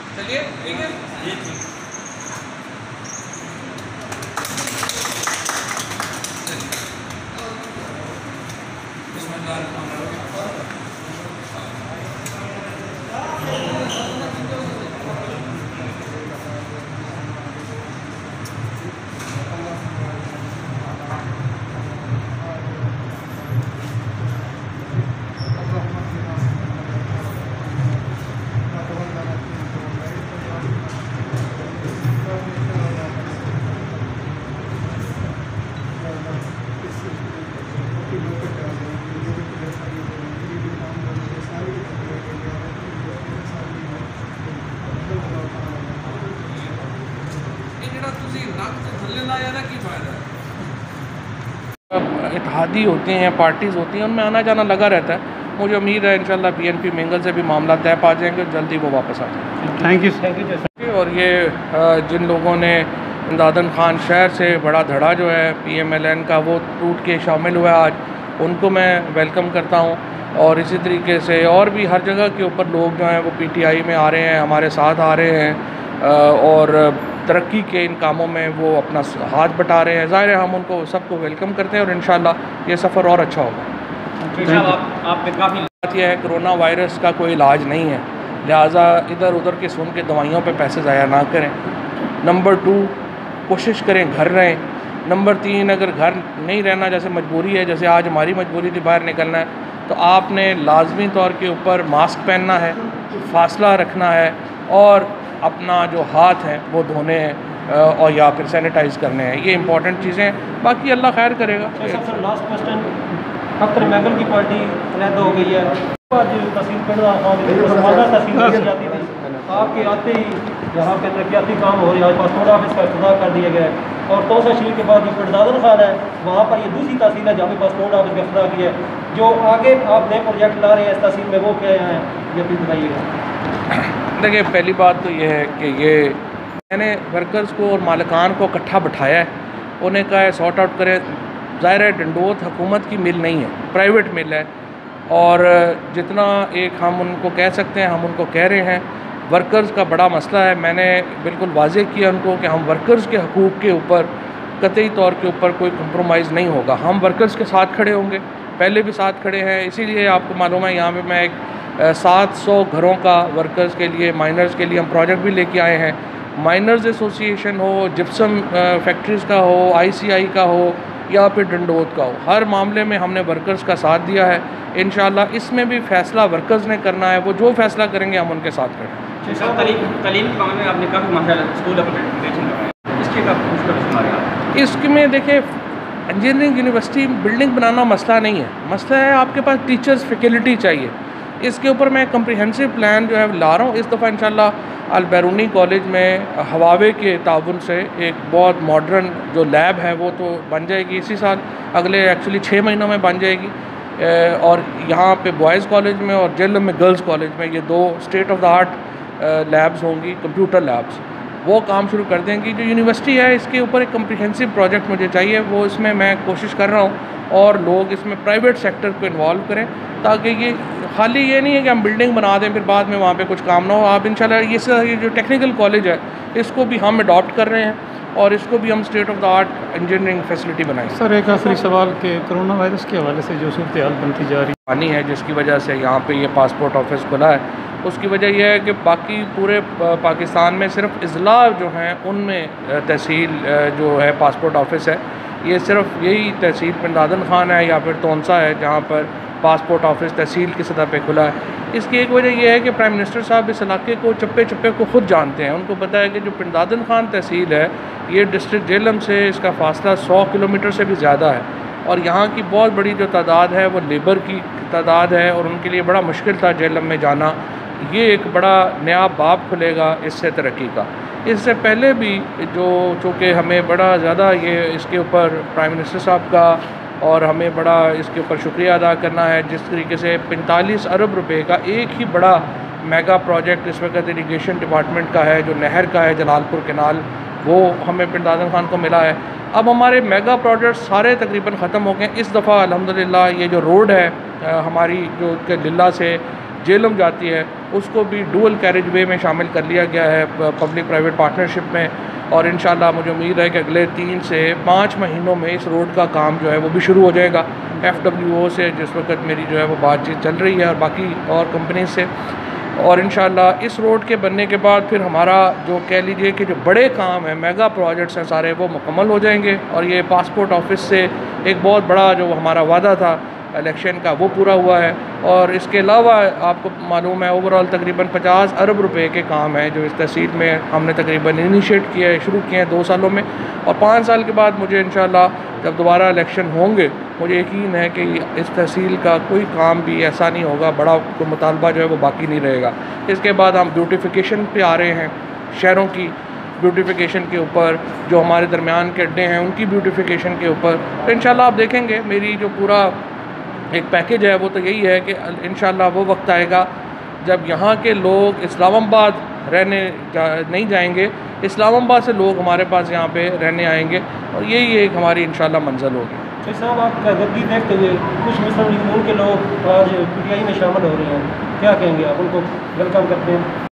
चलिए ठीक है। इत्तेहादी होते हैं, पार्टीज़ होती हैं, उनमें आना जाना लगा रहता है। मुझे उम्मीद है इंशाल्लाह PNP मेंगल से भी मामला तय पा जाएंगे, जल्दी वो वापस आ जाएंगे। Thank you. और ये जिन लोगों ने इमदादन खान शहर से बड़ा धड़ा जो है PMLN का वो टूट के शामिल हुआ आज, उनको मैं वेलकम करता हूँ। और इसी तरीके से और भी हर जगह के ऊपर लोग जो हैं वो PTI में आ रहे हैं, हमारे साथ आ रहे हैं और तरक्की के इन कामों में वो अपना हाथ बटा रहे हैं। ज़ाहिर है हम उनको सबको वेलकम करते हैं और इंशाल्लाह ये सफ़र और अच्छा होगा। आप पे काफ़ी बात यह है कोरोना वायरस का कोई इलाज नहीं है, लिहाजा इधर उधर के सुन के दवाइयों पे पैसे ज़ाया ना करें। नंबर 2, कोशिश करें घर रहें। नंबर 3, अगर घर नहीं रहना जैसे मजबूरी है, जैसे आज हमारी मजबूरी थी बाहर निकलना है, तो आपने लाजमी तौर के ऊपर मास्क पहनना है, फासला रखना है और अपना जो हाथ हैं वो धोने हैं और या फिर सैनिटाइज़ करने हैं। ये इंपॉर्टेंट चीज़ें हैं, बाकी अल्लाह खैर करेगा। लास्ट क्वेश्चन, अख्तर मेंगल की पार्टी अलग हो गई है, तहसील तहसील जाती थी, आपके आते ही यहाँ पे तरक्याती काम हो रहे हैं। पासपोर्ट ऑफिस का इफ्तिताह कर दिया गया है और तोसा शरीफ के बाद जो पिंडादन खान है वहाँ पर ये दूसरी तहसील है जहाँ पे पासपोर्ट ऑफिस का इफ्तिताह किया है। जो आगे आप नए प्रोजेक्ट ला रहे हैं इस तहसील में, वो क्या हैं, ये भी बताइएगा। देखिए, पहली बात तो ये है कि ये मैंने वर्कर्स को और मालिकान को इकट्ठा बिठाया है, उन्हें कहा है सॉर्ट आउट करें। ज़ाहिर है डंडोत हुकूमत की मिल नहीं है, प्राइवेट मिल है और जितना एक हम उनको कह सकते हैं हम उनको कह रहे हैं। वर्कर्स का बड़ा मसला है, मैंने बिल्कुल वाज़ेह किया उनको कि हम वर्कर्स के हकूक़ के ऊपर कतई तौर के ऊपर कोई कंप्रोमाइज़ नहीं होगा। हम वर्कर्स के साथ खड़े होंगे, पहले भी साथ खड़े हैं। इसीलिए आपको मालूम है यहाँ पे मैं एक 700 घरों का वर्कर्स के लिए, माइनर्स के लिए हम प्रोजेक्ट भी लेके आए हैं। माइनर्स एसोसिएशन हो, जिप्सम फैक्ट्रीज़ का हो, ICI का हो या फिर डंडोत का हो, हर मामले में हमने वर्कर्स का साथ दिया है। इंशाल्लाह इसमें भी फ़ैसला वर्कर्स ने करना है, वो जो फ़ैसला करेंगे हम उनके साथ करेंगे। तालीम के मामले में आपने काफ़ी माशाल्लाह स्कूल अपग्रेडेशन करवाया, इसके इसमें देखिए इंजीनियरिंग यूनिवर्सिटी बिल्डिंग बनाना मसला नहीं है, मसला है आपके पास टीचर्स फैकल्टी चाहिए। इसके ऊपर मैं कम्प्रिहेंसिव प्लान जो है ला रहा हूँ। इस दफ़ा इंशाल्लाह अल-बैरूनी कॉलेज में हवावे के ताउन से एक बहुत मॉडर्न जो लैब है वो तो बन जाएगी इसी साल, अगले एक्चुअली 6 महीनों में बन जाएगी। और यहाँ पे बॉयज़ कॉलेज में और जेल में गर्ल्स कॉलेज में ये 2 state of the art labs होंगी, कंप्यूटर लैब्स। वो काम शुरू कर देंगी। जो यूनिवर्सिटी है इसके ऊपर एक कम्प्रिहेंसिव प्रोजेक्ट मुझे चाहिए, वो इसमें मैं कोशिश कर रहा हूँ और लोग इसमें प्राइवेट सेक्टर को इन्वॉल्व करें, ताकि ये खाली ये नहीं है कि हम बिल्डिंग बना दें फिर बाद में वहाँ पे कुछ काम ना हो। आप इंशाल्लाह ये जो टेक्निकल कॉलेज है इसको भी हम अडॉप्ट कर रहे हैं और इसको भी हम state of the art engineering facility बनाएंगे। सर एक आखिरी सवाल कि कोरोना वायरस के हवाले से जो सूरत हाल बनती जा रही है जिसकी वजह से यहाँ पे ये पासपोर्ट ऑफिस खुला है, उसकी वजह यह है कि बाकी पूरे पाकिस्तान में सिर्फ अजला जो हैं उनमें तहसील जो है पासपोर्ट ऑफिस है, ये सिर्फ यही तहसील पिंडादन खान है या फिर तोनसा है जहाँ पर पासपोर्ट ऑफिस तहसील की सतह पे खुला है। इसकी एक वजह यह है कि प्राइम मिनिस्टर साहब इस इलाके को चप्पे चप्पे को ख़ुद जानते हैं। उनको पता है कि जो पिंडादन खान तहसील है ये डिस्ट्रिक्ट जेलम से इसका फ़ासला 100 किलोमीटर से भी ज़्यादा है और यहाँ की बहुत बड़ी जो तादाद है वो लेबर की तादाद है और उनके लिए बड़ा मुश्किल था जेलम में जाना। ये एक बड़ा नया बाब खुलेगा इससे तरक्की का। इससे पहले भी जो चूँकि हमें बड़ा ज़्यादा ये इसके ऊपर प्राइम मिनिस्टर साहब का और हमें बड़ा इसके ऊपर शुक्रिया अदा करना है, जिस तरीके से 45 अरब रुपए का एक ही बड़ा मेगा प्रोजेक्ट इस वक्त इरीगेशन डिपार्टमेंट का है जो नहर का है, जलालपुर कैनाल वो हमें पिंड आज़म खान को मिला है। अब हमारे मेगा प्रोजेक्ट्स सारे तकरीबन ख़त्म हो गए। इस दफ़ा अल्हम्दुलिल्लाह ये जो रोड है हमारी जो लिल्ला से जेलम जाती है उसको भी डुअल कैरेज वे में शामिल कर लिया गया है पब्लिक प्राइवेट पार्टनरशिप में, और इंशाल्लाह मुझे उम्मीद है कि अगले 3 से 5 महीनों में इस रोड का काम जो है वो भी शुरू हो जाएगा। FWO से जिस वक्त मेरी जो है वो बातचीत चल रही है और बाकी और कंपनी से, और इंशाल्लाह इस रोड के बनने के बाद फिर हमारा जो कह लीजिए कि जो बड़े काम हैं मेगा प्रोजेक्ट्स हैं सारे वो मुकम्मल हो जाएंगे, और ये पासपोर्ट ऑफिस से एक बहुत बड़ा जो हमारा वादा था इलेक्शन का वो पूरा हुआ है। और इसके अलावा आपको मालूम है ओवरऑल तकरीबन 50 अरब रुपए के काम हैं जो इस तहसील में हमने तकरीबन इनिशिएट किया है, शुरू किए हैं 2 सालों में, और 5 साल के बाद मुझे इंशाल्लाह जब दोबारा इलेक्शन होंगे मुझे यकीन है कि इस तहसील का कोई काम भी ऐसा नहीं होगा, बड़ा कोई मुतालबा जो है वो बाकी नहीं रहेगा। इसके बाद हम ब्यूटिफिकेशन पे आ रहे हैं, शहरों की ब्यूटिफिकेशन के ऊपर, जो हमारे दरमियान के अड्डे हैं उनकी ब्यूटिफिकेशन के ऊपर। तो इंशाल्लाह आप देखेंगे मेरी जो पूरा एक पैकेज है वो तो यही है कि इंशाल्लाह वो वक्त आएगा जब यहाँ के लोग इस्लामाबाद रहने नहीं जाएंगे, इस्लामाबाद से लोग हमारे पास यहाँ पे रहने आएंगे, और यही एक हमारी इंशाल्लाह मंजिल होगी। तो साहब आप प्रगति देखते हुए कुछ मुस्लिम लीग के लोग आज PTI में शामिल हो रहे हैं, क्या कहेंगे आप? उनको वेलकम करते हैं?